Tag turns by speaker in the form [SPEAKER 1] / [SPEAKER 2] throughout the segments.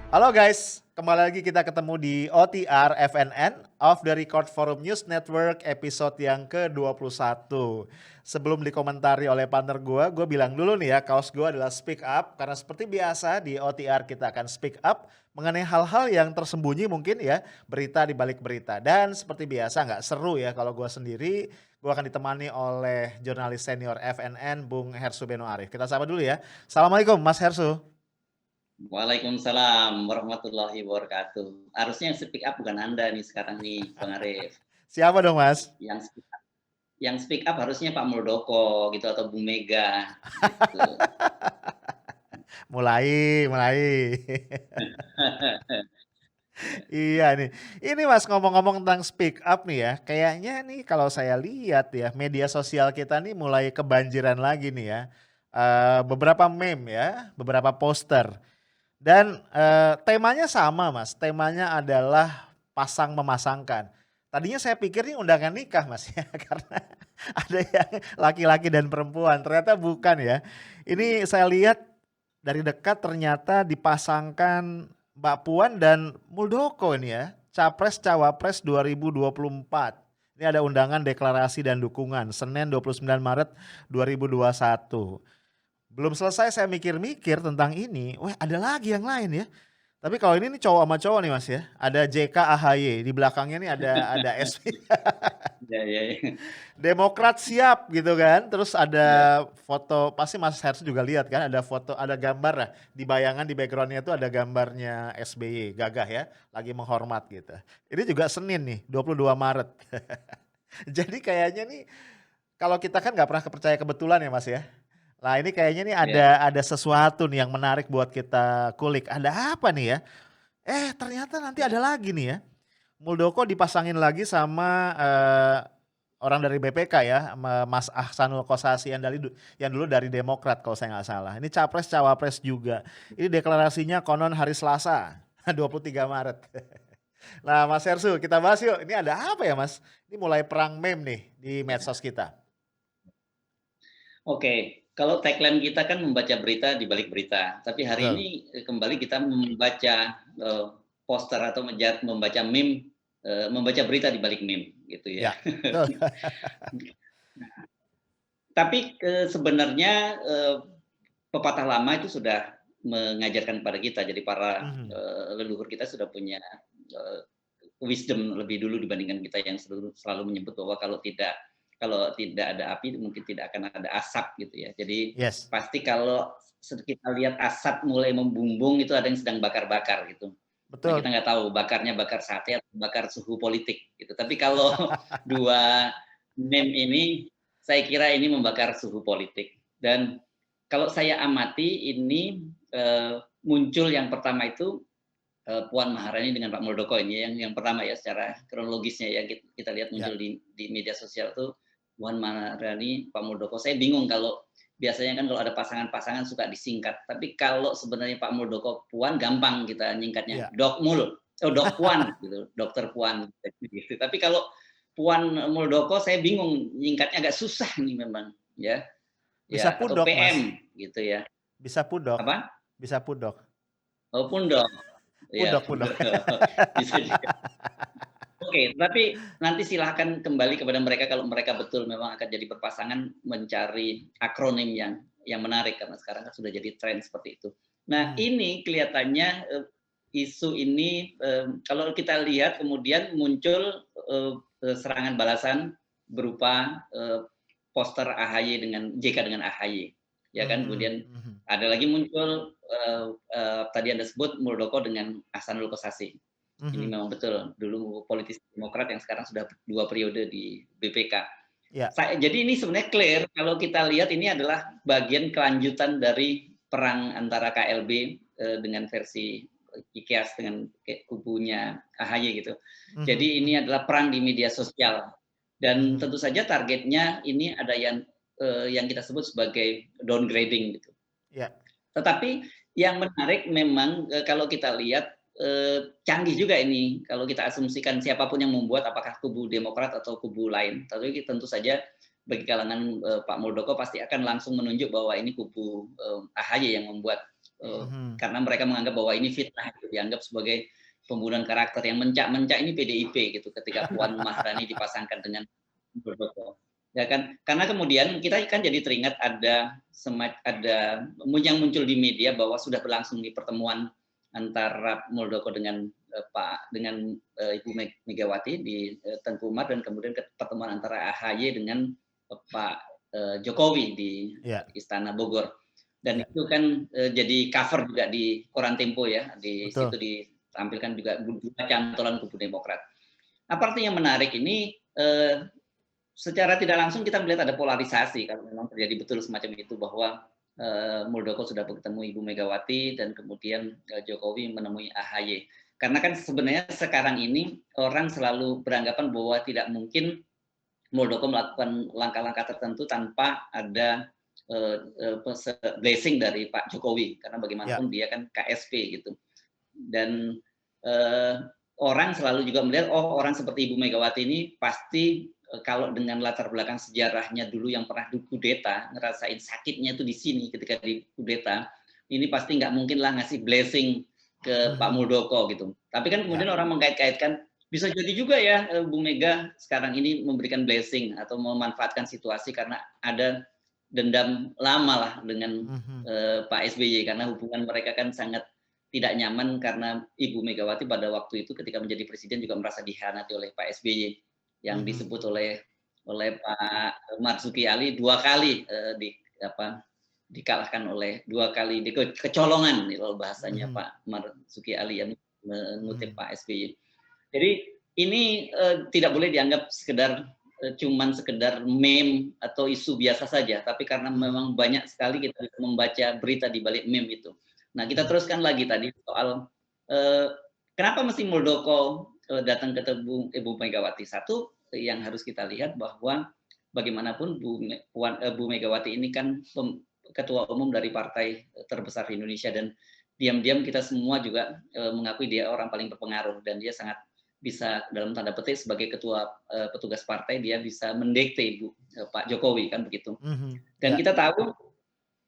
[SPEAKER 1] Halo guys, kembali lagi kita ketemu di OTR FNN, Off the Record Forum News Network episode yang ke-21. Sebelum dikomentari oleh partner gue bilang dulu nih ya, kaos gue adalah speak up, karena seperti biasa di OTR kita akan speak up mengenai hal-hal yang tersembunyi mungkin ya, berita di balik berita. Dan seperti biasa nggak seru ya kalau gue sendiri, gue akan ditemani oleh jurnalis senior FNN, Bung Hersu Beno Arif. Kita sapa dulu ya. Assalamualaikum Mas Hersu.
[SPEAKER 2] Waalaikumsalam warahmatullahi wabarakatuh. Harusnya yang speak up bukan Anda nih sekarang nih, Bang Arif.
[SPEAKER 1] Siapa dong Mas?
[SPEAKER 2] Yang speak up harusnya Pak Muldoko gitu atau Bu Mega gitu.
[SPEAKER 1] Mulai, mulai. Iya nih. Ini Mas ngomong-ngomong tentang speak up nih ya. Kayaknya nih kalau saya lihat ya media sosial kita nih mulai kebanjiran lagi nih ya. Beberapa meme ya, beberapa poster. Dan temanya sama Mas. Temanya adalah pasang memasangkan. Tadinya saya pikir ini undangan nikah Mas ya karena ada yang laki-laki dan perempuan. Ternyata bukan ya. Ini saya lihat dari dekat ternyata dipasangkan Mbak Puan dan Muldoko ini ya, Capres Cawapres 2024. Ini ada undangan deklarasi dan dukungan Senin 29 Maret 2021. Belum selesai saya mikir-mikir tentang ini, wah ada lagi yang lain ya. Tapi kalau ini nih cowok sama cowok nih Mas ya, ada JK AHY, di belakangnya nih ada SP.
[SPEAKER 2] Ya, ya, ya.
[SPEAKER 1] Demokrat siap gitu kan. Terus
[SPEAKER 2] Ya.
[SPEAKER 1] ada foto, pasti Mas Hersu juga lihat kan, ada foto, ada gambar lah. Di bayangan di backgroundnya itu ada gambarnya SBY, gagah ya, lagi menghormat gitu. Ini juga Senin nih, 22 Maret. Jadi kayaknya nih, kalau kita kan nggak pernah percaya kebetulan ya Mas ya. Nah ini kayaknya nih
[SPEAKER 2] Ya.
[SPEAKER 1] ada sesuatu nih yang menarik buat kita kulik. Ada apa nih ya? Ternyata nanti ada lagi nih ya. Muldoko dipasangin lagi sama orang dari BPK ya, Mas Ahsanul Kossasi yang dulu dari Demokrat kalau saya nggak salah. Ini capres cawapres juga. Ini deklarasinya konon hari Selasa, 23 Maret. Nah Mas Hersu kita bahas yuk. Ini ada apa ya Mas? Ini mulai perang meme nih di medsos kita.
[SPEAKER 2] Oke, kalau tagline kita kan membaca berita di balik berita, tapi hari
[SPEAKER 1] Betul.
[SPEAKER 2] ini kembali kita membaca poster atau membaca meme, membaca berita di balik meme gitu ya.
[SPEAKER 1] Ya, betul.
[SPEAKER 2] Tapi sebenarnya pepatah lama itu sudah mengajarkan kepada kita. Jadi para
[SPEAKER 1] Mhm.
[SPEAKER 2] leluhur kita sudah punya wisdom lebih dulu dibandingkan kita yang selalu menyebut bahwa kalau tidak ada api mungkin tidak akan ada asap gitu ya. Jadi
[SPEAKER 1] Yes,
[SPEAKER 2] pasti kalau kita lihat asap mulai membumbung itu ada yang sedang bakar-bakar gitu. Nah, kita
[SPEAKER 1] betul.
[SPEAKER 2] nggak tahu bakarnya bakar sate atau bakar suhu politik gitu. Tapi kalau dua meme ini saya kira ini membakar suhu politik. Dan kalau saya amati ini muncul yang pertama itu Puan Maharani dengan Pak Muldoko ini yang pertama ya secara kronologisnya ya kita lihat
[SPEAKER 1] Ya.
[SPEAKER 2] muncul di media sosial tuh Puan Maharani, Pak Muldoko. Saya bingung kalau biasanya kan kalau ada pasangan-pasangan suka disingkat, tapi kalau sebenarnya Pak Muldoko Puan gampang kita nyingkatnya
[SPEAKER 1] Iya.
[SPEAKER 2] Dok Mul, oh Dok Puan gitu, Dokter Puan gitu. Tapi kalau Puan Muldoko saya bingung nyingkatnya agak susah nih memang ya.
[SPEAKER 1] Bisa
[SPEAKER 2] Ya atau
[SPEAKER 1] pudok Mas,
[SPEAKER 2] PM gitu ya.
[SPEAKER 1] bisa pudok,
[SPEAKER 2] Apa?
[SPEAKER 1] bisa pudok.
[SPEAKER 2] Oh Pundok. Ya,
[SPEAKER 1] Pudok, pudok.
[SPEAKER 2] Pundok. Bisa juga. Oke, tapi nanti silahkan kembali kepada mereka kalau mereka betul memang akan jadi berpasangan mencari akronim yang menarik karena sekarang kan sudah jadi tren seperti itu. Nah,
[SPEAKER 1] Mhm.
[SPEAKER 2] ini kelihatannya isu ini kalau kita lihat kemudian muncul serangan balasan berupa poster AHY dengan JK dengan AHY, ya kan?
[SPEAKER 1] Mhm,
[SPEAKER 2] Kemudian
[SPEAKER 1] mhm.
[SPEAKER 2] ada lagi muncul tadi Anda sebut Muldoko dengan Ahsanul Kossasi. Ini
[SPEAKER 1] Mhm.
[SPEAKER 2] memang betul, dulu politisi Demokrat yang sekarang sudah 2 periode di BPK.
[SPEAKER 1] Iya,
[SPEAKER 2] Jadi ini sebenarnya clear kalau kita lihat ini adalah bagian kelanjutan dari perang antara KLB, dengan versi Kikias dengan kubunya AHY gitu.
[SPEAKER 1] mhm,
[SPEAKER 2] Jadi ini
[SPEAKER 1] mhm.
[SPEAKER 2] adalah perang di media sosial dan
[SPEAKER 1] Mhm.
[SPEAKER 2] tentu saja targetnya ini ada yang kita sebut sebagai downgrading gitu.
[SPEAKER 1] Iya.
[SPEAKER 2] Tetapi yang menarik memang, kalau kita lihat, canggih juga ini kalau kita asumsikan siapapun yang membuat apakah kubu Demokrat atau kubu lain. Tapi tentu saja bagi kalangan, Pak Muldoko pasti akan langsung menunjuk bahwa ini kubu, AHY yang membuat.
[SPEAKER 1] Mhm.
[SPEAKER 2] karena mereka menganggap bahwa ini fitnah, itu dianggap sebagai pembunuhan karakter yang mencak-mencak ini PDIP gitu ketika Puan Maharani dipasangkan dengan Muldoko. Ya kan? Karena kemudian kita kan jadi teringat ada yang muncul di media bahwa sudah berlangsung di pertemuan antara Muldoko dengan Ibu Megawati di Tengku Umar, dan kemudian pertemuan antara AHY dengan Pak Jokowi di
[SPEAKER 1] Iya,
[SPEAKER 2] Istana Bogor. Dan
[SPEAKER 1] iya,
[SPEAKER 2] itu kan jadi cover juga di koran Tempo ya, di situ
[SPEAKER 1] betul.
[SPEAKER 2] ditampilkan juga dua cantolan kubu Demokrat. Apa artinya menarik ini? Secara tidak langsung kita melihat ada polarisasi kalau memang terjadi betul semacam itu, bahwa Muldoko sudah bertemu Ibu Megawati dan kemudian Jokowi menemui AHY. Karena kan sebenarnya sekarang ini orang selalu beranggapan bahwa tidak mungkin Muldoko melakukan langkah-langkah tertentu tanpa ada blessing dari Pak Jokowi, karena
[SPEAKER 1] Ya,
[SPEAKER 2] bagaimanapun dia kan KSP gitu. Dan eh, orang selalu juga melihat, oh orang seperti Ibu Megawati ini pasti kalau dengan latar belakang sejarahnya dulu yang pernah kudeta, ngerasain sakitnya itu di sini ketika di kudeta, ini pasti nggak mungkin lah ngasih blessing ke Pak
[SPEAKER 1] mhm,
[SPEAKER 2] Muldoko gitu. Tapi kan
[SPEAKER 1] ya,
[SPEAKER 2] kemudian orang mengkait-kaitkan, bisa jadi juga ya Bu Mega sekarang ini memberikan blessing atau memanfaatkan situasi karena ada dendam lama lah dengan
[SPEAKER 1] mhm,
[SPEAKER 2] Pak SBY, karena hubungan mereka kan sangat tidak nyaman karena Ibu Megawati pada waktu itu ketika menjadi presiden juga merasa dikhianati oleh Pak SBY, yang
[SPEAKER 1] mhm,
[SPEAKER 2] disebut oleh Pak Marzuki Ali dua kali dikalahkan oleh dua kali kecolongan kalau bahasanya
[SPEAKER 1] mhm,
[SPEAKER 2] Pak Marzuki Ali yang mengutip
[SPEAKER 1] mhm,
[SPEAKER 2] Pak SBY. Jadi ini tidak boleh dianggap cuman sekedar meme atau isu biasa saja, tapi karena
[SPEAKER 1] mhm,
[SPEAKER 2] memang banyak sekali kita bisa membaca berita di balik meme itu. Nah, kita
[SPEAKER 1] mhm,
[SPEAKER 2] teruskan lagi tadi soal eh, kenapa mesti Muldoko datang ke Ibu Megawati. Satu yang harus kita lihat bahwa bagaimanapun Bu Megawati ini kan ketua umum dari partai terbesar di Indonesia, dan diam-diam kita semua juga mengakui dia orang paling berpengaruh, dan dia sangat bisa dalam tanda petik sebagai ketua petugas partai dia bisa mendekte Pak Jokowi kan begitu.
[SPEAKER 1] mhm,
[SPEAKER 2] Dan
[SPEAKER 1] ya,
[SPEAKER 2] kita tahu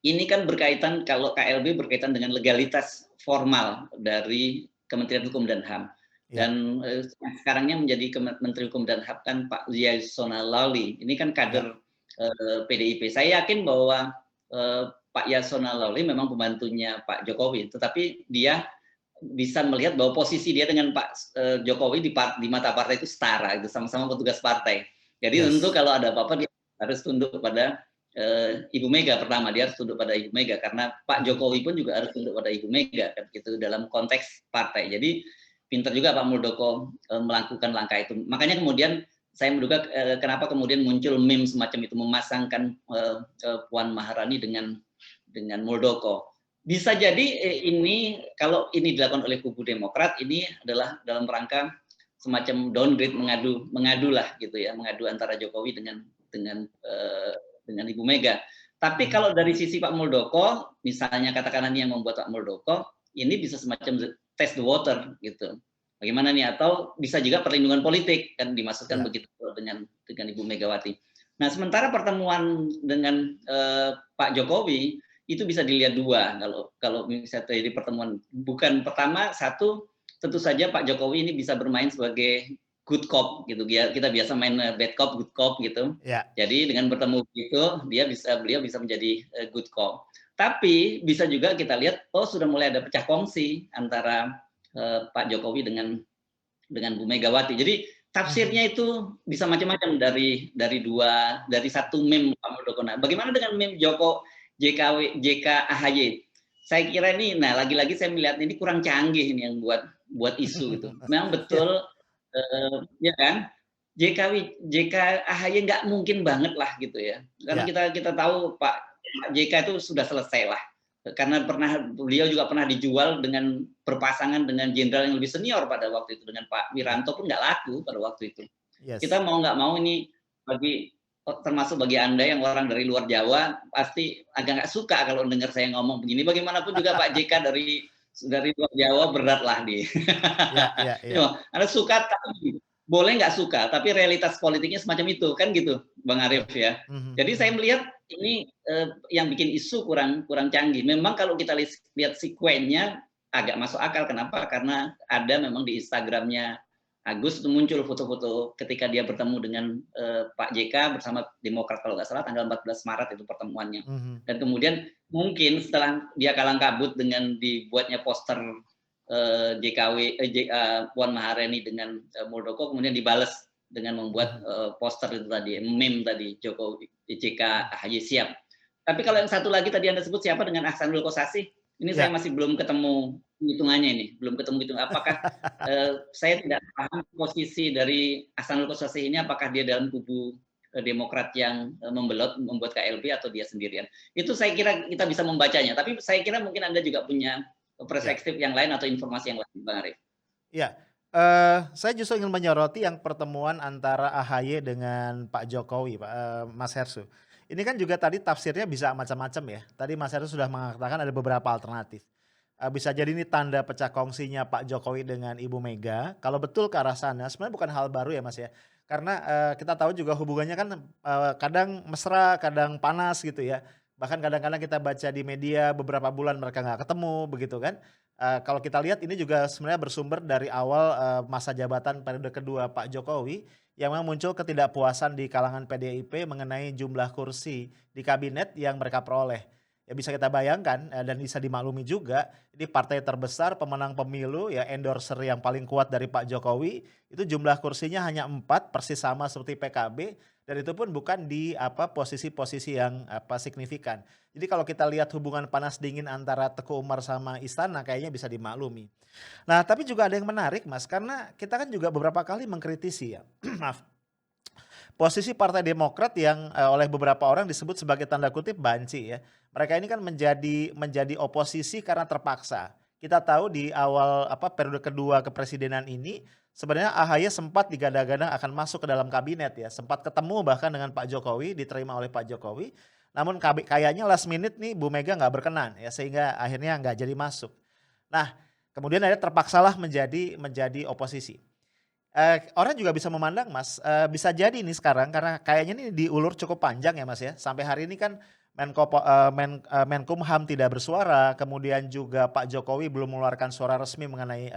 [SPEAKER 2] ini kan berkaitan, kalau KLB berkaitan dengan legalitas formal dari Kementerian Hukum dan HAM.
[SPEAKER 1] ya,
[SPEAKER 2] Dan sekarangnya menjadi Menteri Hukum dan HAM kan Pak Yasona Lawli. Ini kan
[SPEAKER 1] ya,
[SPEAKER 2] kader PDIP. Saya yakin bahwa Pak Yasona Lawli memang pembantunya Pak Jokowi, tetapi dia bisa melihat bahwa posisi dia dengan Pak Jokowi di mata partai itu setara, itu sama-sama petugas partai. Jadi tentu
[SPEAKER 1] yes,
[SPEAKER 2] kalau ada apa-apa dia harus tunduk pada Ibu Mega pertama, dia harus tunduk pada Ibu Mega karena Pak
[SPEAKER 1] mhm,
[SPEAKER 2] Jokowi pun juga harus tunduk pada Ibu Mega kan gitu dalam konteks partai. Jadi pintar juga Pak Muldoko melakukan langkah itu. Makanya kemudian saya menduga kenapa kemudian muncul meme semacam itu memasangkan Puan Maharani dengan Muldoko. Bisa jadi ini kalau ini dilakukan oleh kubu Demokrat ini adalah dalam rangka semacam downgrade, mengadu lah gitu ya, mengadu antara Jokowi dengan Ibu Mega. Tapi
[SPEAKER 1] mhm,
[SPEAKER 2] kalau dari sisi Pak Muldoko, misalnya katakanlah ini yang membuat Pak Muldoko, ini bisa semacam test the water gitu. Bagaimana nih? Atau bisa juga perlindungan politik kan dimaksudkan
[SPEAKER 1] ya,
[SPEAKER 2] begitu dengan Ibu Megawati. Nah, sementara pertemuan dengan Pak Jokowi itu bisa dilihat dua, kalau misalnya terjadi pertemuan, bukan pertama satu, tentu saja Pak Jokowi ini bisa bermain sebagai good cop gitu, kita biasa main bad cop good cop gitu,
[SPEAKER 1] ya,
[SPEAKER 2] jadi dengan bertemu itu beliau bisa menjadi good cop, tapi bisa juga kita lihat oh sudah mulai ada pecah kongsi antara Pak Jokowi dengan Bu Megawati. Jadi
[SPEAKER 1] mhm,
[SPEAKER 2] tafsirnya itu bisa macam-macam dari satu meme Pak Muldoko. Nah, bagaimana dengan meme JK AHY? Saya kira ini, nah lagi-lagi saya melihat ini kurang canggih ini yang buat isu gitu. Memang
[SPEAKER 1] ya,
[SPEAKER 2] betul, ya kan? JK AHY nggak mungkin banget lah gitu ya. Karena
[SPEAKER 1] ya,
[SPEAKER 2] kita tahu Pak JK itu sudah selesai lah. Karena beliau juga pernah dijual dengan berpasangan dengan jenderal yang lebih senior pada waktu itu, dengan Pak
[SPEAKER 1] ya,
[SPEAKER 2] Wiranto pun nggak laku pada waktu itu. Kita
[SPEAKER 1] yes,
[SPEAKER 2] mau nggak mau ini termasuk bagi Anda yang orang dari luar Jawa pasti agak nggak suka kalau dengar saya ngomong begini. Bagaimanapun juga Pak JK dari luar Jawa berat lah di.
[SPEAKER 1] ya, ya, ya,
[SPEAKER 2] Anda suka tapi boleh nggak suka, tapi realitas politiknya semacam itu kan gitu, Bang
[SPEAKER 1] betul,
[SPEAKER 2] Arief ya.
[SPEAKER 1] mhm,
[SPEAKER 2] Jadi saya
[SPEAKER 1] mhm,
[SPEAKER 2] melihat ini, yang bikin isu kurang kurang canggih. Memang kalau kita lihat sekuennya agak masuk akal, kenapa? Karena ada memang di Instagramnya Agus itu muncul foto-foto ketika dia bertemu dengan, Pak JK bersama Demokrat kalau nggak salah tanggal 14 Maret itu pertemuannya.
[SPEAKER 1] Mhm.
[SPEAKER 2] Dan kemudian mungkin setelah dia kalang kabut dengan dibuatnya poster, JKW Puan Maharani dengan, Muldoko kemudian dibales dengan membuat,
[SPEAKER 1] Mhm.
[SPEAKER 2] poster itu tadi, meme tadi, Jokowi JK AHY siap. Tapi kalau yang satu lagi tadi Anda sebut siapa dengan Ahsanul Kossasi, ini saya
[SPEAKER 1] Ya.
[SPEAKER 2] masih belum ketemu hitungannya ini, belum ketemu hitung apakah, saya tidak paham posisi dari Ahsanul Kossasi ini apakah dia dalam kubu, Demokrat yang, membelot membuat KLB atau dia sendirian. Itu saya kira kita bisa membacanya, tapi saya kira mungkin Anda juga punya
[SPEAKER 1] Ya.
[SPEAKER 2] perspektif yang lain atau informasi yang lain, Bang Arif.
[SPEAKER 1] Ya, saya justru ingin menyoroti yang pertemuan antara AHY dengan Pak Jokowi, Mas Hersu. Ini kan juga tadi tafsirnya bisa macam-macam ya. Tadi Mas Hersu sudah mengatakan ada beberapa alternatif. Bisa jadi ini tanda pecah kongsinya Pak Jokowi dengan Ibu Mega. Kalau betul ke arah sana, sebenarnya bukan hal baru ya Mas ya. Karena, kita tahu juga hubungannya kan, kadang mesra, kadang panas gitu ya. Bahkan kadang-kadang kita baca di media beberapa bulan mereka nggak ketemu begitu kan. Kalau kita lihat ini juga sebenarnya bersumber dari awal, masa jabatan periode kedua Pak Jokowi, yang memang muncul ketidakpuasan di kalangan PDIP mengenai jumlah kursi di kabinet yang mereka peroleh. Ya bisa kita bayangkan, dan bisa dimaklumi juga, ini partai terbesar pemenang pemilu ya endorser yang paling kuat dari Pak Jokowi, itu jumlah kursinya hanya 4 persis sama seperti PKB, dan itu pun bukan di posisi-posisi yang signifikan. Jadi kalau kita lihat hubungan panas dingin antara Teguh Umar sama istana kayaknya bisa dimaklumi. Nah, tapi juga ada yang menarik Mas, karena kita kan juga beberapa kali mengkritisi ya, maaf, posisi Partai Demokrat yang, oleh beberapa orang disebut sebagai tanda kutip "banci" ya. Mereka ini kan menjadi oposisi karena terpaksa. Kita tahu di awal periode kedua kepresidenan ini, sebenarnya AHY sempat digadang-gadang akan masuk ke dalam kabinet ya, sempat ketemu bahkan dengan Pak Jokowi, diterima oleh Pak Jokowi, namun kayaknya last minute nih Bu Mega nggak berkenan ya, sehingga akhirnya nggak jadi masuk. Nah, kemudian akhirnya terpaksalah menjadi oposisi. Orang juga bisa memandang Mas, bisa jadi nih sekarang karena kayaknya nih diulur cukup panjang ya Mas ya, sampai hari ini kan Menkumham tidak bersuara, kemudian juga Pak Jokowi belum mengeluarkan suara resmi mengenai,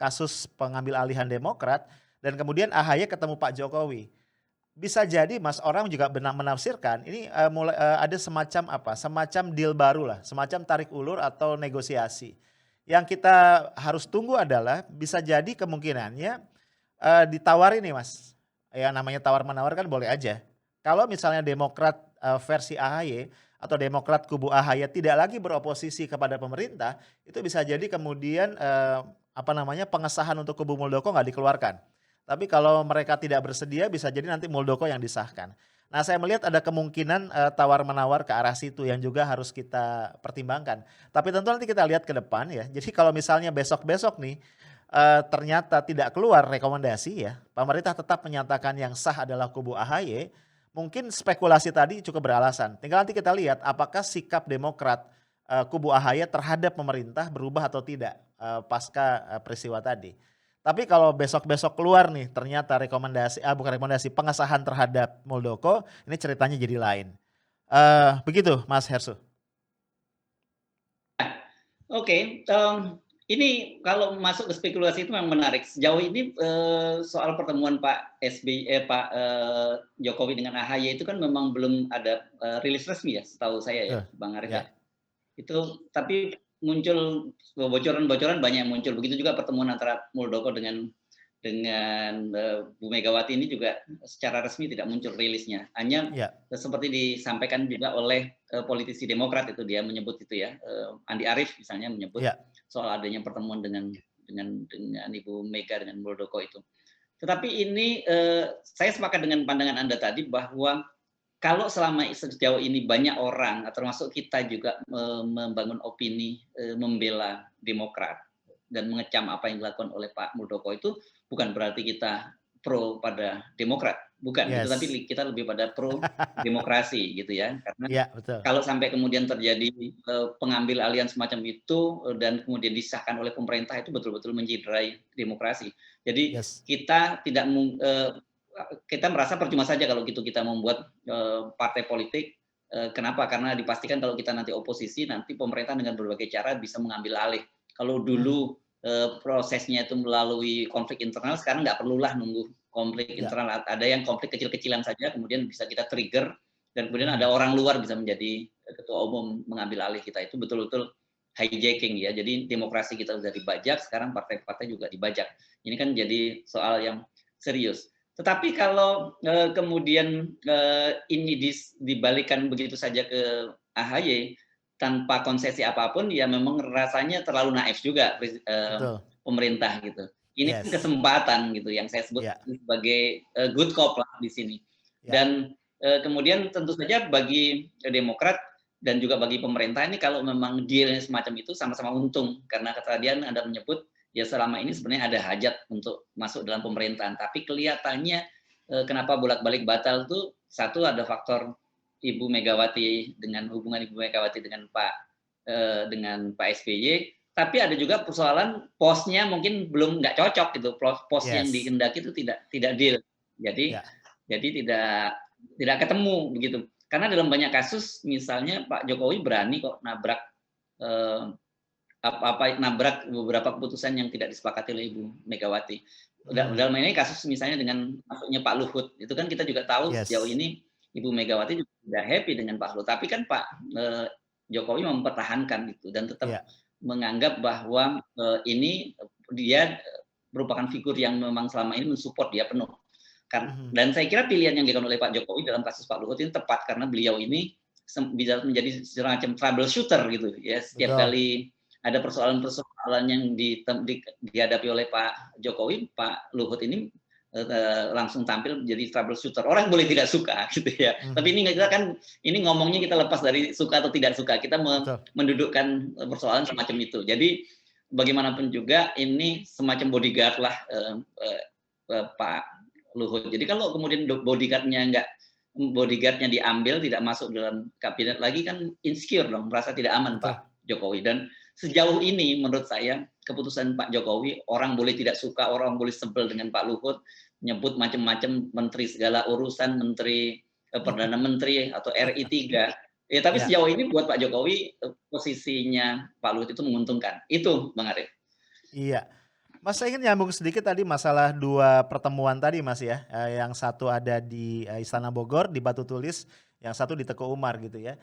[SPEAKER 1] kasus pengambil alihan Demokrat, dan kemudian AHY ketemu Pak Jokowi. Bisa jadi Mas, orang juga menafsirkan ini, ada semacam deal barulah, semacam tarik ulur atau negosiasi. Yang kita harus tunggu adalah bisa jadi kemungkinannya, ditawari nih Mas, ya namanya tawar-menawar kan boleh aja. Kalau misalnya Demokrat, versi AHY atau Demokrat kubu AHY tidak lagi beroposisi kepada pemerintah, itu bisa jadi kemudian, pengesahan untuk kubu Muldoko nggak dikeluarkan. Tapi kalau mereka tidak bersedia bisa jadi nanti Muldoko yang disahkan. Nah, saya melihat ada kemungkinan, tawar-menawar ke arah situ yang juga harus kita pertimbangkan. Tapi tentu nanti kita lihat ke depan ya. Jadi kalau misalnya besok-besok nih, ternyata tidak keluar rekomendasi ya, pemerintah tetap menyatakan yang sah adalah kubu AHY, mungkin spekulasi tadi cukup beralasan. Tinggal nanti kita lihat apakah sikap Demokrat, kubu AHY terhadap pemerintah berubah atau tidak, pasca, peristiwa tadi. Tapi kalau besok-besok keluar nih ternyata bukan rekomendasi, pengesahan terhadap Muldoko, ini ceritanya jadi lain. Begitu Mas Hersu.
[SPEAKER 2] Oke, ini kalau masuk ke spekulasi itu memang menarik. Sejauh ini, soal pertemuan Jokowi dengan AHY itu kan memang belum ada, rilis resmi ya, setahu saya ya,
[SPEAKER 1] Betul,
[SPEAKER 2] Bang Arif ya.
[SPEAKER 1] ya,
[SPEAKER 2] Itu tapi muncul bocoran-bocoran banyak yang muncul. Begitu juga pertemuan antara Muldoko dengan, Bu Megawati ini juga secara resmi tidak muncul rilisnya. Hanya,
[SPEAKER 1] ya,
[SPEAKER 2] seperti disampaikan juga oleh, politisi Demokrat itu, dia menyebut itu ya, Andi Arief misalnya menyebut
[SPEAKER 1] ya,
[SPEAKER 2] soal adanya pertemuan dengan Ibu Mega dengan Muldoko itu. Tetapi ini, saya sepakat dengan pandangan Anda tadi bahwa kalau selama sejauh ini banyak orang, termasuk kita juga membangun opini, membela Demokrat dan mengecam apa yang dilakukan oleh Pak Muldoko itu bukan berarti kita pro pada Demokrat, bukan gitu, tapi
[SPEAKER 1] yes,
[SPEAKER 2] kita lebih pada pro demokrasi gitu ya. Karena
[SPEAKER 1] ya betul,
[SPEAKER 2] kalau sampai kemudian terjadi, pengambil alihan semacam itu, dan kemudian disahkan oleh pemerintah itu betul-betul menciderai demokrasi. Jadi
[SPEAKER 1] yes,
[SPEAKER 2] kita tidak kita merasa percuma saja kalau gitu kita membuat, partai politik, Kenapa? Karena dipastikan kalau kita nanti oposisi, nanti pemerintah dengan berbagai cara bisa mengambil alih. Kalau
[SPEAKER 1] Mhm,
[SPEAKER 2] dulu, prosesnya itu melalui konflik internal, sekarang nggak perlulah nunggu konflik
[SPEAKER 1] iya,
[SPEAKER 2] internal. Ada yang konflik kecil-kecilan saja, kemudian bisa kita trigger, dan kemudian
[SPEAKER 1] mhm,
[SPEAKER 2] ada orang luar bisa menjadi, ketua umum mengambil alih kita. Itu betul-betul hijacking ya. Jadi demokrasi kita sudah dibajak, sekarang partai-partai juga dibajak. Ini kan jadi soal yang serius. Tetapi kalau, kemudian, ini dibalikan begitu saja ke AHY, tanpa konsesi apapun, ya memang rasanya terlalu naif juga
[SPEAKER 1] betul,
[SPEAKER 2] pemerintah gitu. Ini kan
[SPEAKER 1] yes,
[SPEAKER 2] kesempatan gitu yang saya sebut
[SPEAKER 1] iya,
[SPEAKER 2] sebagai, good cop lah di sini.
[SPEAKER 1] iya,
[SPEAKER 2] Dan, kemudian tentu saja bagi Demokrat dan juga bagi pemerintah ini kalau memang deal-nya semacam itu sama-sama untung, karena tadi Anda menyebut ya selama ini sebenarnya ada hajat untuk masuk dalam pemerintahan, tapi kelihatannya, kenapa bolak-balik batal tuh, satu ada faktor Ibu Megawati dengan hubungan Ibu Megawati dengan Pak SBY, tapi ada juga persoalan posnya mungkin belum nggak cocok gitu, pos yang
[SPEAKER 1] yes,
[SPEAKER 2] dikehendaki itu tidak deal. Jadi
[SPEAKER 1] iya,
[SPEAKER 2] jadi tidak ketemu begitu. Karena dalam banyak kasus misalnya Pak Jokowi berani kok nabrak, eee, nabrak beberapa keputusan yang tidak disepakati oleh Ibu Megawati.
[SPEAKER 1] mhm,
[SPEAKER 2] Dalam ini kasus misalnya dengan masuknya Pak Luhut, itu kan kita juga tahu sejauh
[SPEAKER 1] yes,
[SPEAKER 2] ini Ibu Megawati juga tidak happy dengan Pak Luhut, tapi kan Pak, Jokowi mempertahankan itu dan tetap
[SPEAKER 1] iya,
[SPEAKER 2] menganggap bahwa, ini dia merupakan figur yang memang selama ini mensupport dia penuh.
[SPEAKER 1] mhm,
[SPEAKER 2] Dan saya kira pilihan yang dilakukan oleh Pak Jokowi dalam kasus Pak Luhut ini tepat karena beliau ini bisa menjadi semacam troubleshooter gitu ya. Setiap
[SPEAKER 1] betul,
[SPEAKER 2] kali ada persoalan-persoalan yang dihadapi oleh Pak Jokowi, Pak Luhut ini langsung tampil menjadi troubleshooter. Orang boleh tidak suka gitu ya. Tapi
[SPEAKER 1] mhm,
[SPEAKER 2] ini kita kan ini ngomongnya kita lepas dari suka atau tidak suka. Kita
[SPEAKER 1] betul,
[SPEAKER 2] mendudukkan persoalan semacam itu. Jadi bagaimanapun juga ini semacam bodyguard lah Pak Luhut. Jadi kalau kemudian bodyguardnya diambil tidak masuk dalam kabinet lagi kan insecure dong, merasa tidak aman
[SPEAKER 1] betul,
[SPEAKER 2] Pak Jokowi. Dan sejauh ini menurut saya keputusan Pak Jokowi, orang boleh tidak suka, orang boleh sebel dengan Pak Luhut, nyebut macam-macam menteri segala urusan, menteri perdana menteri atau RI 3. Ya tapi
[SPEAKER 1] iya.
[SPEAKER 2] sejauh ini buat Pak Jokowi posisinya Pak Luhut itu menguntungkan. Itu Bang Arif.
[SPEAKER 1] Iya. Mas, saya ingin nyambung sedikit tadi masalah 2 pertemuan tadi Mas ya, yang satu ada di, Istana Bogor di Batu Tulis, yang satu di Teku Umar gitu ya.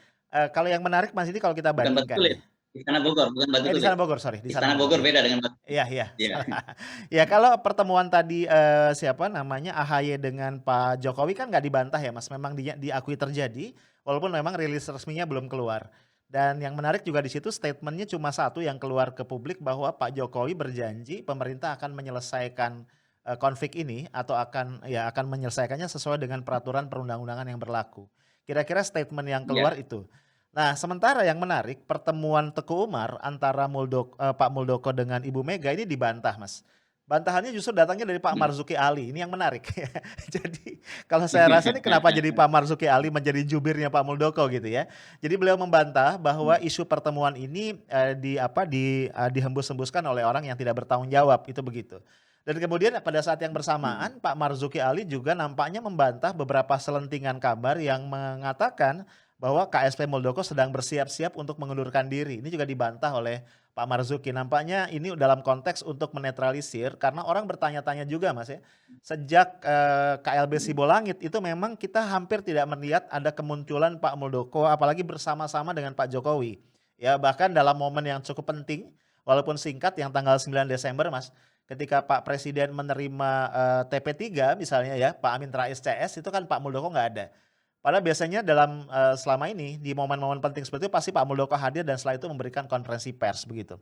[SPEAKER 1] Kalau yang menarik Mas ini kalau kita
[SPEAKER 2] Bukan Batu
[SPEAKER 1] bandingkan
[SPEAKER 2] Tulis,
[SPEAKER 1] ya,
[SPEAKER 2] Istana Bogor, bukan Batu
[SPEAKER 1] di
[SPEAKER 2] Tulis.
[SPEAKER 1] sana Bogor, sorry, di sana
[SPEAKER 2] Istana
[SPEAKER 1] Bogor
[SPEAKER 2] Bogor
[SPEAKER 1] ya.
[SPEAKER 2] beda dengan Batu Tulis.
[SPEAKER 1] Iya iya,
[SPEAKER 2] Iya.
[SPEAKER 1] salah. Ya kalau pertemuan tadi, siapa namanya, AHY dengan Pak Jokowi kan nggak dibantah ya Mas, memang diakui terjadi, walaupun memang rilis resminya belum keluar. Dan yang menarik juga di situ statement-nya cuma satu yang keluar ke publik bahwa Pak Jokowi berjanji pemerintah akan menyelesaikan, konflik ini atau akan menyelesaikannya sesuai dengan peraturan perundang-undangan yang berlaku. Kira-kira statement yang
[SPEAKER 2] Iya.
[SPEAKER 1] keluar itu. Nah, sementara yang menarik pertemuan Teku Umar antara Pak Muldoko dengan Ibu Mega ini dibantah, Mas. Bantahannya justru datangnya dari Pak Marzuki Ali, ini yang menarik. Jadi kalau saya rasa nih kenapa jadi Pak Marzuki Ali menjadi jubirnya Pak Muldoko gitu ya. Jadi beliau membantah bahwa isu pertemuan ini, dihembus-hembuskan oleh orang yang tidak bertanggung jawab, itu begitu. Dan kemudian pada saat yang bersamaan Pak Marzuki Ali juga nampaknya membantah beberapa selentingan kabar yang mengatakan bahwa KSP Muldoko sedang bersiap-siap untuk mengundurkan diri. Ini juga dibantah oleh Pak Marzuki. Nampaknya ini dalam konteks untuk menetralisir karena orang bertanya-tanya juga Mas ya. Sejak KLB Sibolangit itu memang kita hampir tidak melihat ada kemunculan Pak Muldoko apalagi bersama-sama dengan Pak Jokowi. Ya bahkan dalam momen yang cukup penting walaupun singkat yang tanggal 9 Desember Mas, ketika Pak Presiden menerima TP3 misalnya ya, Pak Amin Rais CS itu kan Pak Muldoko nggak ada. Padahal biasanya dalam, selama ini di momen-momen penting seperti itu pasti Pak Muldoko hadir dan setelah itu memberikan konferensi pers begitu.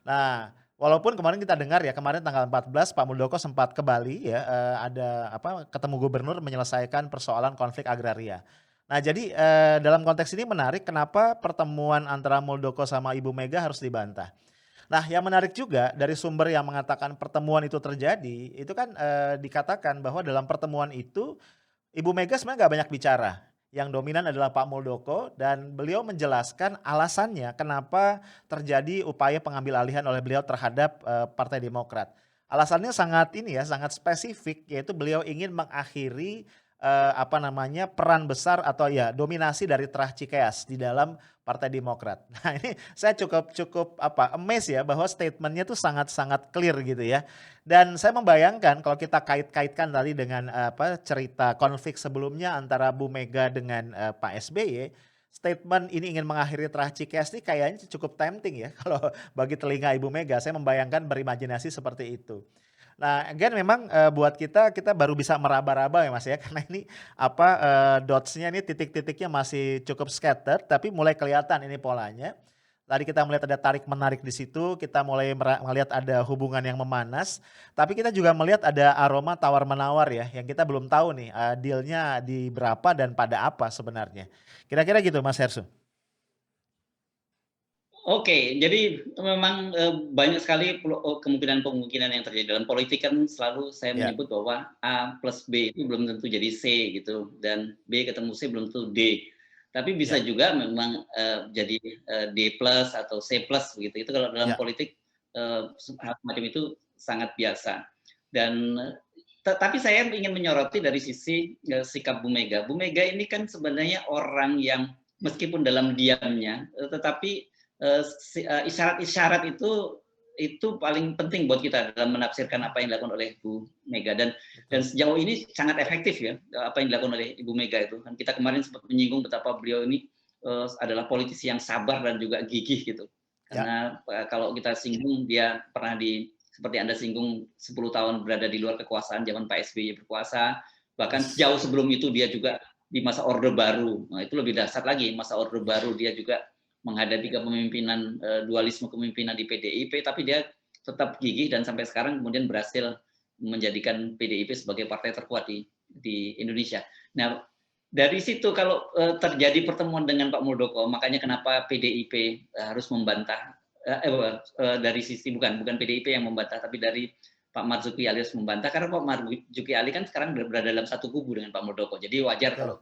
[SPEAKER 1] Nah, walaupun kemarin kita dengar ya kemarin tanggal 14 Pak Muldoko sempat ke Bali ya, ketemu gubernur menyelesaikan persoalan konflik agraria. Nah jadi, dalam konteks ini menarik kenapa pertemuan antara Muldoko sama Ibu Mega harus dibantah. Nah yang menarik juga dari sumber yang mengatakan pertemuan itu terjadi, itu kan, dikatakan bahwa dalam pertemuan itu Ibu Mega sebenarnya nggak banyak bicara, yang dominan adalah Pak Muldoko dan beliau menjelaskan alasannya kenapa terjadi upaya pengambil alihan oleh beliau terhadap, Partai Demokrat. Alasannya sangat ini ya, sangat spesifik yaitu beliau ingin mengakhiri, apa namanya, peran besar atau ya dominasi dari Terah Cikeas di dalam Partai Demokrat. Nah ini saya cukup cukup apa, amazed ya bahwa statement-nya tuh sangat-sangat clear gitu ya. Dan saya membayangkan kalau kita kait-kaitkan tadi dengan, apa, cerita konflik sebelumnya antara Bu Mega dengan, Pak SBY, statement ini ingin mengakhiri Terah Cikeas ini kayaknya cukup tempting ya kalau bagi telinga Ibu Mega, saya membayangkan berimajinasi seperti itu. Nah, again memang, buat kita baru bisa meraba-raba ya, Mas, ya, karena ini apa, dots-nya ini titik-titiknya masih cukup scatter, tapi mulai kelihatan ini polanya. Tadi kita melihat ada tarik-menarik di situ, kita mulai melihat ada hubungan yang memanas, tapi kita juga melihat ada aroma tawar-menawar ya, yang kita belum tahu nih, deal-nya di berapa dan pada apa sebenarnya. Kira-kira gitu, Mas Hersum?
[SPEAKER 2] Oke, jadi memang, banyak sekali kemungkinan-kemungkinan yang terjadi dalam politik kan selalu saya
[SPEAKER 1] Ya,
[SPEAKER 2] menyebut bahwa A plus B itu belum tentu jadi C gitu, dan B ketemu C belum tentu D. Tapi bisa
[SPEAKER 1] ya,
[SPEAKER 2] juga memang, jadi, D plus atau C plus begitu, itu kalau dalam
[SPEAKER 1] ya,
[SPEAKER 2] politik, hal semacam itu sangat biasa. Dan, tapi saya ingin menyoroti dari sisi, sikap Bu Mega. Bu Mega ini kan sebenarnya orang yang meskipun dalam diamnya, tetapi isyarat-isyarat itu paling penting buat kita dalam menafsirkan
[SPEAKER 1] mhm,
[SPEAKER 2] apa yang dilakukan oleh Bu Mega dan
[SPEAKER 1] betul.
[SPEAKER 2] sejauh ini sangat efektif ya apa yang dilakukan oleh Ibu Mega itu kan kita kemarin sempat menyinggung betapa beliau ini adalah politisi yang sabar dan juga gigih gitu
[SPEAKER 1] Ya,
[SPEAKER 2] karena kalau kita singgung dia pernah di seperti Anda singgung 10 tahun berada di luar kekuasaan zaman Pak SBY berkuasa bahkan
[SPEAKER 1] yes,
[SPEAKER 2] jauh sebelum itu dia juga di masa Orde Baru. Nah, itu lebih dahsyat lagi masa Orde
[SPEAKER 1] ya,
[SPEAKER 2] Baru dia juga menghadapi kepemimpinan dualisme kepemimpinan di PDIP tapi dia tetap gigih dan sampai sekarang kemudian berhasil menjadikan PDIP sebagai partai terkuat di Indonesia. Nah, dari situ kalau terjadi pertemuan dengan Pak Muldoko, makanya kenapa PDIP harus membantah dari sisi bukan PDIP yang membantah tapi dari Pak Marzuki Ali harus membantah karena Pak Marzuki Ali kan sekarang berada dalam satu kubu dengan Pak Muldoko. Jadi wajar
[SPEAKER 1] betul.
[SPEAKER 2] kalau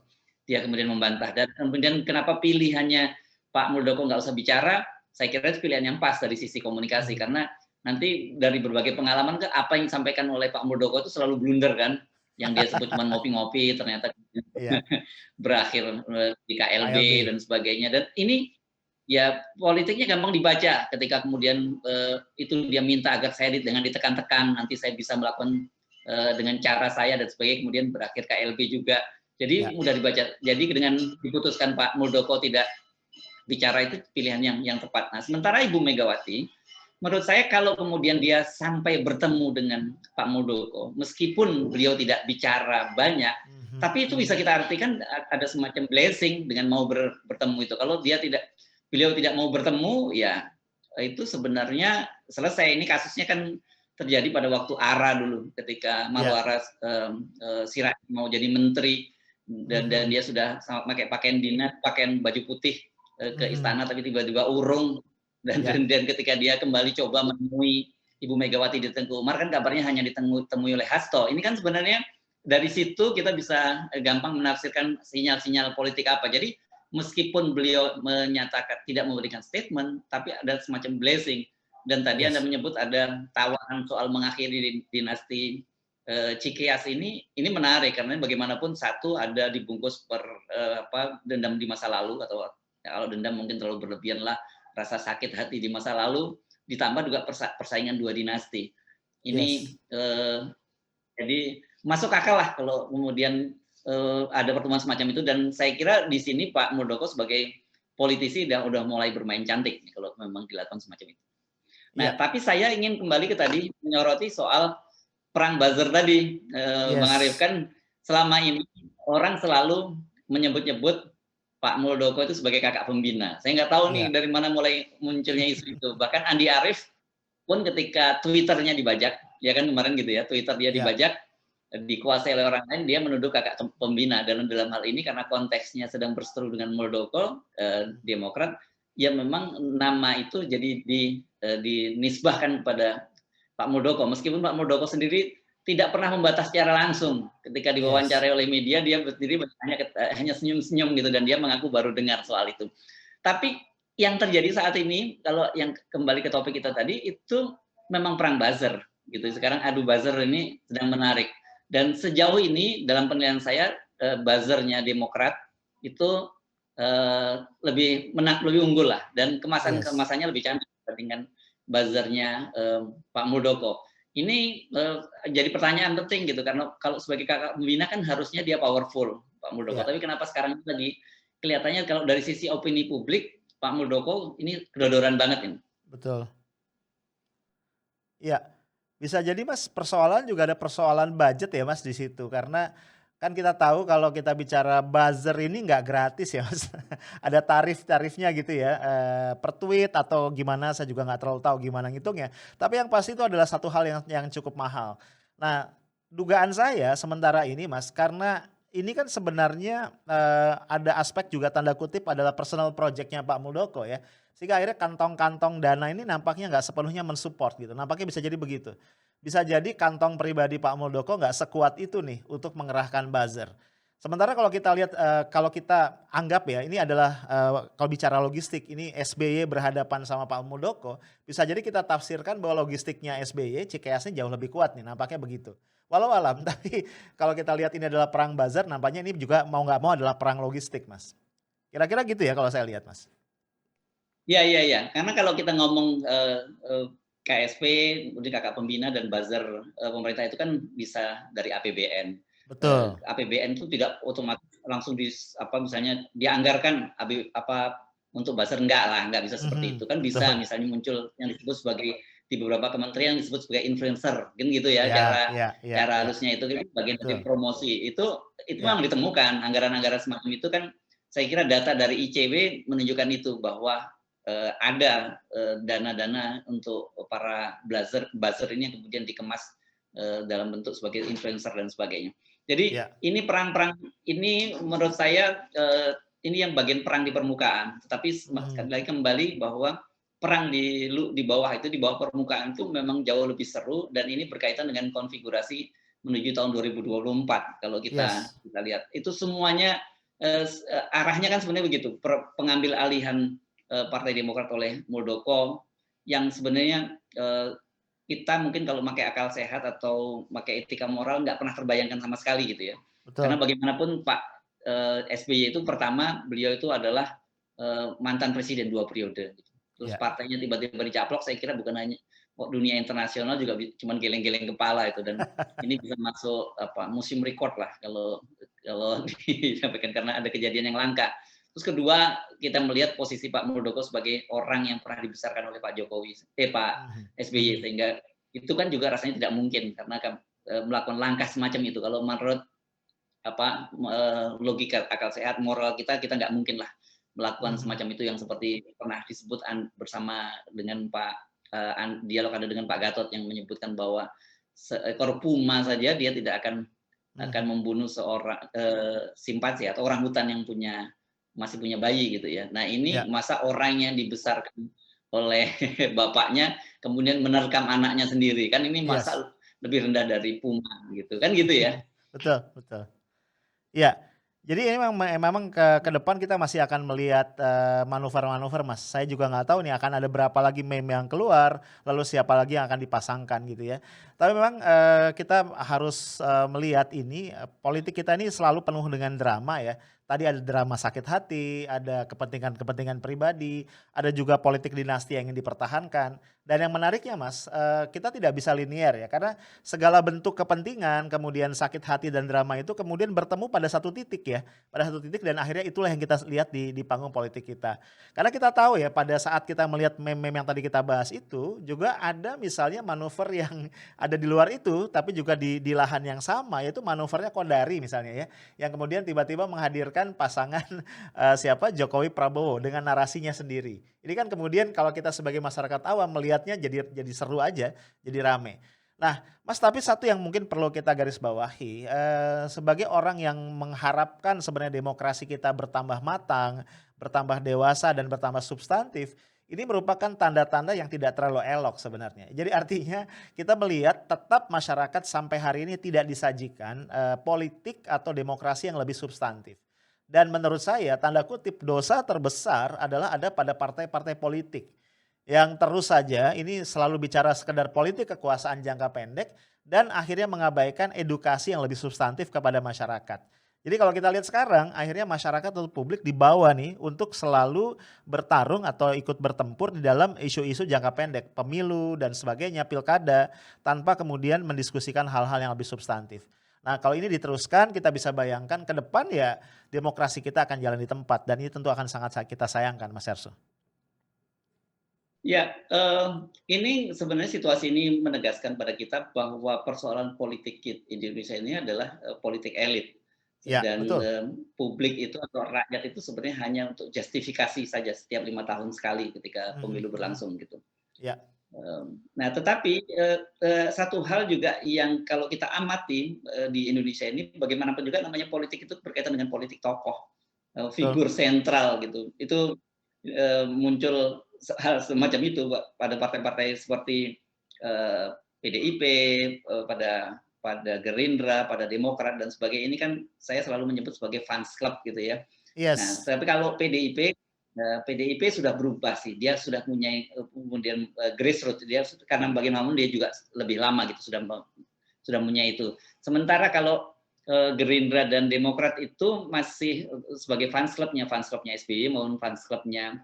[SPEAKER 2] dia kemudian membantah dan kemudian kenapa pilihannya Pak Muldoko nggak usah bicara, saya kira itu pilihan yang pas dari sisi komunikasi
[SPEAKER 1] Mhm,
[SPEAKER 2] karena nanti dari berbagai pengalaman ke apa yang disampaikan oleh Pak Muldoko itu selalu blunder kan, yang dia sebut cuma ngopi-ngopi ternyata
[SPEAKER 1] iya,
[SPEAKER 2] berakhir di KLB
[SPEAKER 1] KLB.
[SPEAKER 2] dan sebagainya dan ini ya politiknya gampang dibaca ketika kemudian itu dia minta agar saya dengan ditekan-tekan nanti saya bisa melakukan dengan cara saya dan sebagainya kemudian berakhir KLB juga
[SPEAKER 1] Ya,
[SPEAKER 2] jadi mudah dibaca jadi dengan diputuskan Pak Muldoko tidak bicara itu pilihan yang tepat. Nah, sementara Ibu Megawati, menurut saya kalau kemudian dia sampai bertemu dengan Pak Muldoko, meskipun beliau tidak bicara banyak,
[SPEAKER 1] mhm,
[SPEAKER 2] tapi itu bisa
[SPEAKER 1] mhm,
[SPEAKER 2] kita artikan ada semacam blessing dengan mau bertemu itu. Kalau beliau tidak mau bertemu, ya itu sebenarnya selesai. Ini kasusnya kan terjadi pada waktu ARA dulu, ketika
[SPEAKER 1] iya,
[SPEAKER 2] Marwara Sirait mau jadi menteri dan
[SPEAKER 1] mhm,
[SPEAKER 2] dia sudah pakai pakaian dinas, pakaian baju putih ke
[SPEAKER 1] mhm,
[SPEAKER 2] istana tapi tiba-tiba urung
[SPEAKER 1] iya,
[SPEAKER 2] dan ketika dia kembali coba menemui Ibu Megawati di Tengku Umar kan kabarnya hanya ditemui oleh Hasto. Ini kan sebenarnya dari situ kita bisa gampang menafsirkan sinyal-sinyal politik apa. Jadi meskipun beliau menyatakan tidak memberikan statement, tapi ada semacam blessing. Dan tadi Anda
[SPEAKER 1] yes,
[SPEAKER 2] menyebut ada tawaran soal mengakhiri dinasti Cikeas ini menarik karena bagaimanapun satu ada dibungkus dendam di masa lalu atau ya, kalau dendam mungkin terlalu berlebihan lah rasa sakit hati di masa lalu ditambah juga persaingan dua dinasti ini
[SPEAKER 1] yes,
[SPEAKER 2] jadi masuk akal lah kalau kemudian ada pertemuan semacam itu dan saya kira di sini Pak Muldoko sebagai politisi udah mulai bermain cantik kalau memang dilakukan semacam itu. Nah,
[SPEAKER 1] iya,
[SPEAKER 2] tapi saya ingin kembali ke tadi menyoroti soal perang buzzer tadi, Bang Arif
[SPEAKER 1] yes,
[SPEAKER 2] kan selama ini orang selalu menyebut-nyebut Pak Muldoko itu sebagai kakak pembina. Saya nggak tahu nih
[SPEAKER 1] iya,
[SPEAKER 2] dari mana mulai munculnya isu itu. Bahkan Andi Arief pun ketika Twitternya dibajak, ya kan kemarin gitu ya, Twitter dia
[SPEAKER 1] iya,
[SPEAKER 2] dibajak, dikuasai oleh orang lain, dia menuduh kakak pembina. Dan dalam hal ini karena konteksnya sedang berseteru dengan Muldoko, Demokrat, ya memang nama itu jadi dinisbahkan kepada Pak Muldoko. Meskipun Pak Muldoko sendiri tidak pernah membahas secara langsung. Ketika
[SPEAKER 1] yes,
[SPEAKER 2] diwawancarai oleh media, dia sendiri hanya senyum-senyum gitu dan dia mengaku baru dengar soal itu. Tapi yang terjadi saat ini, kalau yang kembali ke topik kita tadi, itu memang perang buzzer gitu. Sekarang adu buzzer ini sedang menarik. Dan sejauh ini dalam penilaian saya buzzer-nya Demokrat itu lebih unggul lah, dan
[SPEAKER 1] Yes.
[SPEAKER 2] kemasannya lebih cantik dibandingkan buzzer-nya Pak Muldoko. Ini jadi pertanyaan penting gitu, karena kalau sebagai kakak pembina kan harusnya dia powerful Pak Muldoko,
[SPEAKER 1] Ya,
[SPEAKER 2] tapi kenapa sekarang ini lagi kelihatannya kalau dari sisi opini publik Pak Muldoko ini kedodoran banget ini.
[SPEAKER 1] betul. Iya, bisa jadi Mas persoalan juga ada persoalan budget ya Mas di situ, karena kan kita tahu kalau kita bicara buzzer ini nggak gratis ya Mas, ada tarif-tarifnya gitu ya, per tweet atau gimana saya juga nggak terlalu tahu gimana ngitungnya, tapi yang pasti itu adalah satu hal yang cukup mahal. Nah, dugaan saya sementara ini Mas, karena ini kan sebenarnya, ada aspek juga tanda kutip adalah personal project-nya Pak Muldoko ya, sehingga akhirnya kantong-kantong dana ini nampaknya nggak sepenuhnya mensupport gitu, nampaknya bisa jadi begitu. Bisa jadi kantong pribadi Pak Muldoko nggak sekuat itu nih untuk mengerahkan buzzer. Sementara kalau kita lihat, kalau kita anggap ya ini adalah, kalau bicara logistik ini SBY berhadapan sama Pak Muldoko, bisa jadi kita tafsirkan bahwa logistiknya SBY, Cikayasnya jauh lebih kuat nih, nampaknya begitu. Walau alam, tapi kalau kita lihat ini adalah perang buzzer, nampaknya ini juga mau nggak mau adalah perang logistik, Mas. Kira-kira gitu ya kalau saya lihat, Mas.
[SPEAKER 2] Iya, iya, iya. Karena kalau kita ngomong KSP, kemudian kakak pembina dan buzzer pemerintah itu kan bisa dari APBN.
[SPEAKER 1] Betul.
[SPEAKER 2] APBN itu tidak otomatis langsung misalnya dianggarkan untuk buzzer, enggak lah, enggak bisa seperti
[SPEAKER 1] Mhm,
[SPEAKER 2] itu. Kan bisa
[SPEAKER 1] betul.
[SPEAKER 2] misalnya muncul yang disebut sebagai di beberapa kementerian disebut sebagai influencer, kan gitu ya
[SPEAKER 1] Iya,
[SPEAKER 2] cara
[SPEAKER 1] iya, iya,
[SPEAKER 2] cara
[SPEAKER 1] iya.
[SPEAKER 2] halusnya itu kan bagian
[SPEAKER 1] Betul.
[SPEAKER 2] dari promosi. Itu
[SPEAKER 1] Iya.
[SPEAKER 2] memang ditemukan anggaran-anggaran semacam itu kan saya kira data dari ICW menunjukkan itu bahwa ada dana-dana untuk para buzzer ini yang kemudian dikemas dalam bentuk sebagai influencer dan sebagainya. Jadi
[SPEAKER 1] Iya.
[SPEAKER 2] ini perang-perang ini menurut saya ini yang bagian perang di permukaan. Tetapi sekali
[SPEAKER 1] Mhm.
[SPEAKER 2] lagi kembali bahwa perang di bawah itu, di bawah permukaan itu memang jauh lebih seru, dan ini berkaitan dengan konfigurasi menuju tahun 2024 kalau kita
[SPEAKER 1] Yes.
[SPEAKER 2] kita lihat. Itu semuanya arahnya kan sebenarnya begitu, pengambil alihan Partai Demokrat oleh Muldoko yang sebenarnya kita mungkin kalau pakai akal sehat atau pakai etika moral nggak pernah terbayangkan sama sekali gitu ya. Karena
[SPEAKER 1] Betul.
[SPEAKER 2] bagaimanapun Pak SBY itu pertama beliau itu adalah mantan presiden 2 periode. Gitu. Terus
[SPEAKER 1] Iya.
[SPEAKER 2] partainya tiba-tiba dicaplok, saya kira bukan hanya dunia internasional juga cuma geleng-geleng kepala itu, dan ini bisa masuk museum record lah kalau kalau disampaikan karena ada kejadian yang langka. Terus kedua, kita melihat posisi Pak Muldoko sebagai orang yang pernah dibesarkan oleh Pak Pak
[SPEAKER 1] Mhm,
[SPEAKER 2] SBY,
[SPEAKER 1] mhm.
[SPEAKER 2] sehingga itu kan juga rasanya tidak mungkin karena kan melakukan langkah semacam itu. Kalau menurut logika akal sehat moral kita nggak mungkin lah melakukan
[SPEAKER 1] Mhm.
[SPEAKER 2] semacam itu yang seperti pernah disebut bersama dengan Pak dialog ada dengan Pak Gatot yang menyebutkan bahwa seekor puma saja dia tidak akan
[SPEAKER 1] Mhm.
[SPEAKER 2] membunuh seorang simpanse atau orang hutan yang masih punya bayi gitu ya. Nah ini
[SPEAKER 1] Iya,
[SPEAKER 2] masa orang yang dibesarkan oleh bapaknya kemudian menerkam anaknya sendiri, kan ini
[SPEAKER 1] yes.
[SPEAKER 2] masa lebih rendah dari puma gitu kan gitu ya.
[SPEAKER 1] Betul, betul. Iya, jadi ini memang ke depan kita masih akan melihat, manuver-manuver, Mas. Saya juga nggak tahu nih akan ada berapa lagi meme yang keluar, lalu siapa lagi yang akan dipasangkan gitu ya. Tapi memang, kita harus, melihat ini, politik kita ini selalu penuh dengan drama ya. Tadi ada drama sakit hati, ada kepentingan-kepentingan pribadi, ada juga politik dinasti yang ingin dipertahankan. Dan yang menariknya Mas, kita tidak bisa linier ya, karena segala bentuk kepentingan, kemudian sakit hati dan drama itu kemudian bertemu pada satu titik ya, pada satu titik dan akhirnya itulah yang kita lihat di panggung politik kita. Karena kita tahu ya pada saat kita melihat meme-meme yang tadi kita bahas itu, juga ada misalnya manuver yang ada di luar itu, tapi juga di lahan yang sama, yaitu manuvernya Kodari misalnya ya, yang kemudian tiba-tiba menghadirkan pasangan, siapa, Jokowi Prabowo dengan narasinya sendiri. Ini kan kemudian kalau kita sebagai masyarakat awam melihatnya jadi seru aja, jadi rame. Nah, Mas, tapi satu yang mungkin perlu kita garis bawahi, sebagai orang yang mengharapkan sebenarnya demokrasi kita bertambah matang, bertambah dewasa dan bertambah substantif, ini merupakan tanda-tanda yang tidak terlalu elok sebenarnya. Jadi artinya kita melihat tetap masyarakat sampai hari ini tidak disajikan, politik atau demokrasi yang lebih substantif. Dan menurut saya tanda kutip dosa terbesar adalah ada pada partai-partai politik yang terus saja ini selalu bicara sekedar politik kekuasaan jangka pendek dan akhirnya mengabaikan edukasi yang lebih substantif kepada masyarakat. Jadi kalau kita lihat sekarang, akhirnya masyarakat atau publik dibawa nih untuk selalu bertarung atau ikut bertempur di dalam isu-isu jangka pendek, pemilu dan sebagainya, pilkada, tanpa kemudian mendiskusikan hal-hal yang lebih substantif. Nah, kalau ini diteruskan, kita bisa bayangkan ke depan ya demokrasi kita akan jalan di tempat dan ini tentu akan sangat kita sayangkan, Mas Erso.
[SPEAKER 2] Ya, ini sebenarnya situasi ini menegaskan pada kita bahwa persoalan politik di Indonesia ini adalah, politik elit.
[SPEAKER 1] Ya,
[SPEAKER 2] Dan,
[SPEAKER 1] betul.
[SPEAKER 2] publik itu atau rakyat itu sebenarnya hanya untuk justifikasi saja setiap 5 tahun sekali ketika
[SPEAKER 1] Mhm
[SPEAKER 2] pemilu
[SPEAKER 1] mhm.
[SPEAKER 2] berlangsung gitu.
[SPEAKER 1] Ya,
[SPEAKER 2] Nah tetapi, satu hal juga yang kalau kita amati, di Indonesia ini bagaimanapun juga namanya politik itu berkaitan dengan politik tokoh,
[SPEAKER 1] betul.
[SPEAKER 2] figur sentral gitu. Itu, muncul hal semacam itu pada partai-partai seperti, PDIP, pada pada Gerindra, pada Demokrat dan sebagainya ini kan saya selalu menyebut sebagai fans club gitu ya. Nah,
[SPEAKER 1] Yes.
[SPEAKER 2] tapi kalau PDIP sudah berubah sih, dia sudah punya kemudian grassroots dia karena bagaimanapun dia juga lebih lama gitu sudah punya itu. Sementara kalau Gerindra dan Demokrat itu masih sebagai fans clubnya SBY maupun fans clubnya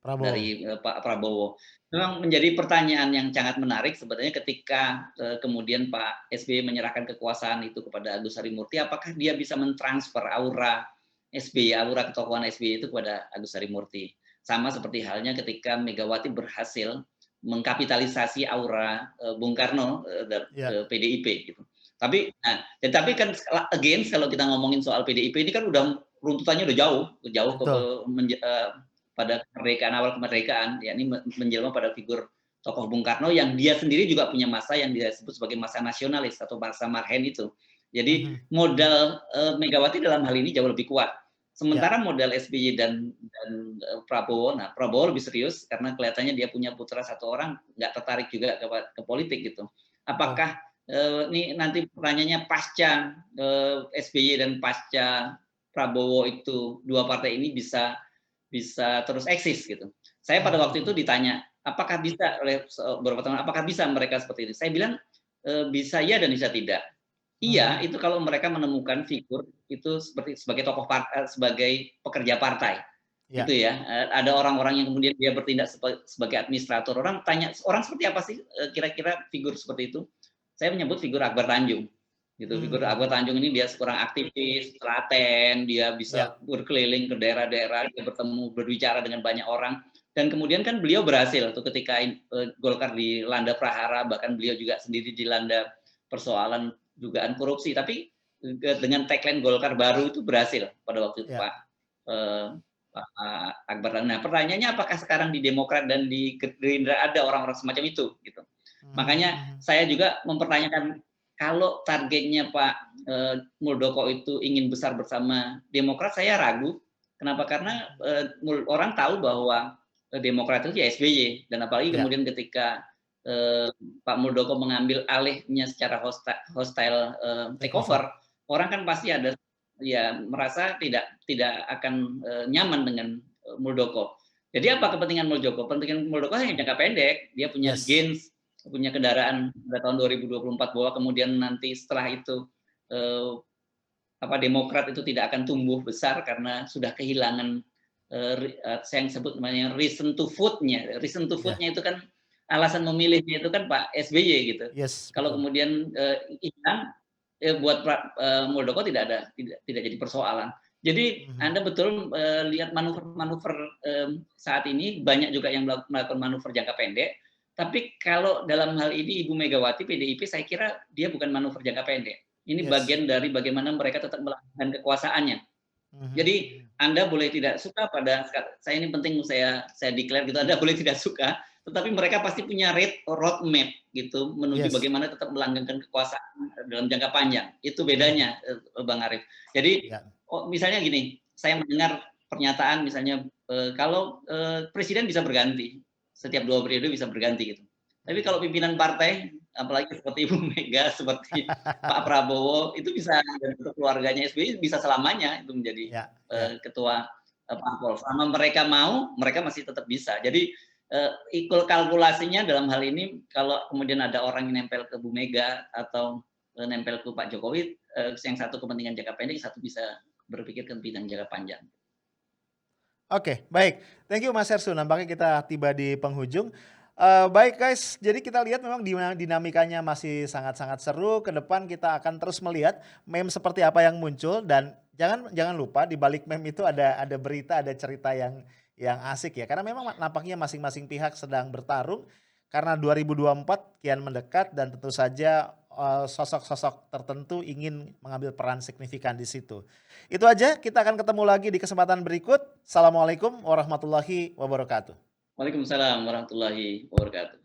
[SPEAKER 1] Prabowo.
[SPEAKER 2] dari Pak Prabowo. Memang menjadi pertanyaan yang sangat menarik sebenarnya ketika kemudian Pak SBY menyerahkan kekuasaan itu kepada Agus Harimurti, apakah dia bisa mentransfer aura SBY, aura ketokohan SBY itu kepada Agus Harimurti. Sama seperti halnya ketika Megawati berhasil mengkapitalisasi aura Bung Karno
[SPEAKER 1] Ya,
[SPEAKER 2] PDIP gitu. Tetapi kan again kalau kita ngomongin soal PDIP ini kan udah runtutannya udah jauh, jauh ke
[SPEAKER 1] betul.
[SPEAKER 2] pada kemerdekaan awal kemerdekaan, yakni menjelma pada figur tokoh Bung Karno yang dia sendiri juga punya masa yang dia sebut sebagai masa nasionalis atau masa Marhen itu. Jadi
[SPEAKER 1] Mhm mhm.
[SPEAKER 2] modal Megawati dalam hal ini jauh lebih kuat.
[SPEAKER 1] Ya,
[SPEAKER 2] Sementara modal SBY dan Prabowo, nah Prabowo lebih serius karena kelihatannya dia punya putra satu orang, nggak tertarik juga ke politik gitu.
[SPEAKER 1] betul.
[SPEAKER 2] Apakah ini nanti pertanyaannya pasca SBY dan pasca Prabowo itu dua partai ini bisa bisa terus eksis gitu. Saya pada
[SPEAKER 1] Mhm
[SPEAKER 2] waktu itu
[SPEAKER 1] mhm.
[SPEAKER 2] ditanya, apakah bisa oleh beberapa teman, apakah bisa mereka seperti ini? Saya bilang bisa ya dan bisa tidak. Iya,
[SPEAKER 1] Mhm.
[SPEAKER 2] itu kalau mereka menemukan figur itu seperti sebagai tokoh sebagai pekerja partai gitu
[SPEAKER 1] Ya.
[SPEAKER 2] ya. Ada orang-orang yang kemudian dia bertindak sebagai administrator. Orang tanya, orang seperti apa sih kira-kira figur seperti itu? Saya menyebut figur Akbar Tanjung gitu. Figur
[SPEAKER 1] Mmm.
[SPEAKER 2] Akbar Tanjung ini dia seorang aktivis, telaten, dia
[SPEAKER 1] Ya.
[SPEAKER 2] bisa berkeliling ke daerah-daerah, dia bertemu, berbicara dengan banyak orang. Dan kemudian kan beliau berhasil tuh ketika Golkar dilanda prahara, bahkan beliau juga sendiri dilanda persoalan dugaan korupsi. Tapi dengan tagline Golkar baru itu berhasil pada waktu itu
[SPEAKER 1] Ya.
[SPEAKER 2] eh, Pak Akbar. Nah pertanyaannya apakah sekarang di Demokrat dan di Gerindra ada orang-orang semacam itu? Gitu.
[SPEAKER 1] Mhm
[SPEAKER 2] Makanya
[SPEAKER 1] mhm.
[SPEAKER 2] saya juga mempertanyakan kalau targetnya Pak Muldoko itu ingin besar bersama Demokrat, saya ragu. Kenapa? Karena
[SPEAKER 1] Mhm.
[SPEAKER 2] orang tahu bahwa Demokrat itu ya SBY dan apalagi
[SPEAKER 1] Ya.
[SPEAKER 2] kemudian ketika Pak Muldoko mengambil alihnya secara hostile
[SPEAKER 1] Takeover.
[SPEAKER 2] takeover, orang kan pasti ada ya merasa tidak tidak akan nyaman dengan Muldoko. Jadi apa kepentingan Muldoko? Kepentingan Muldoko hanya jangka pendek. Dia punya
[SPEAKER 1] Yes.
[SPEAKER 2] gains, punya kendaraan pada tahun 2024 bahwa kemudian nanti setelah itu eh, apa Demokrat itu tidak akan tumbuh besar karena sudah kehilangan saya yang sebut namanya reason to vote-nya. Reason to
[SPEAKER 1] Ya.
[SPEAKER 2] vote-nya itu kan alasan memilihnya itu kan Pak SBY gitu.
[SPEAKER 1] Yes,
[SPEAKER 2] Kalau
[SPEAKER 1] betul.
[SPEAKER 2] kemudian hilang buat Muldoko tidak jadi persoalan. Jadi
[SPEAKER 1] Mhm.
[SPEAKER 2] Anda betul lihat manuver-manuver saat ini banyak juga yang melakukan manuver jangka pendek. Tapi kalau dalam hal ini Ibu Megawati PDIP saya kira dia bukan manuver jangka pendek. Ini
[SPEAKER 1] Yes.
[SPEAKER 2] bagian dari bagaimana mereka tetap melakukan kekuasaannya.
[SPEAKER 1] Mhm
[SPEAKER 2] Jadi
[SPEAKER 1] mhm.
[SPEAKER 2] Anda boleh tidak suka pada saya ini penting saya declare gitu, Anda boleh tidak suka, tetapi mereka pasti punya roadmap gitu menuju
[SPEAKER 1] Yes.
[SPEAKER 2] bagaimana tetap melanggengkan kekuasaan dalam jangka panjang. Itu
[SPEAKER 1] Mhm.
[SPEAKER 2] bedanya Bang Arif. Jadi
[SPEAKER 1] Ya.
[SPEAKER 2] misalnya gini, saya mendengar pernyataan misalnya kalau presiden bisa berganti, setiap 2 periode bisa berganti gitu. Tapi
[SPEAKER 1] Mhm.
[SPEAKER 2] kalau pimpinan partai, apalagi seperti Ibu Mega, seperti Pak Prabowo, itu bisa dan keluarganya SBY bisa selamanya itu menjadi
[SPEAKER 1] Ya ya.
[SPEAKER 2] ketua parpol. Selama mereka mau, mereka masih tetap bisa. Jadi kalkulasinya dalam hal ini kalau kemudian ada orang yang nempel ke Bu Mega atau nempel ke Pak Jokowi, yang satu kepentingan jangka pendek, satu bisa berpikir kepentingan jangka panjang.
[SPEAKER 1] Oke, baik. Thank you Mas Herssu, nampaknya kita tiba di penghujung. Baik guys, jadi kita lihat memang dinamikanya masih sangat-sangat seru. Ke depan kita akan terus melihat meme seperti apa yang muncul, dan jangan lupa di balik meme itu ada berita, ada cerita yang asik ya. Karena memang nampaknya masing-masing pihak sedang bertarung karena 2024 kian mendekat, dan tentu saja sosok-sosok tertentu ingin mengambil peran signifikan di situ. Itu aja, kita akan ketemu lagi di kesempatan berikut. Assalamualaikum warahmatullahi wabarakatuh.
[SPEAKER 2] Waalaikumsalam warahmatullahi wabarakatuh.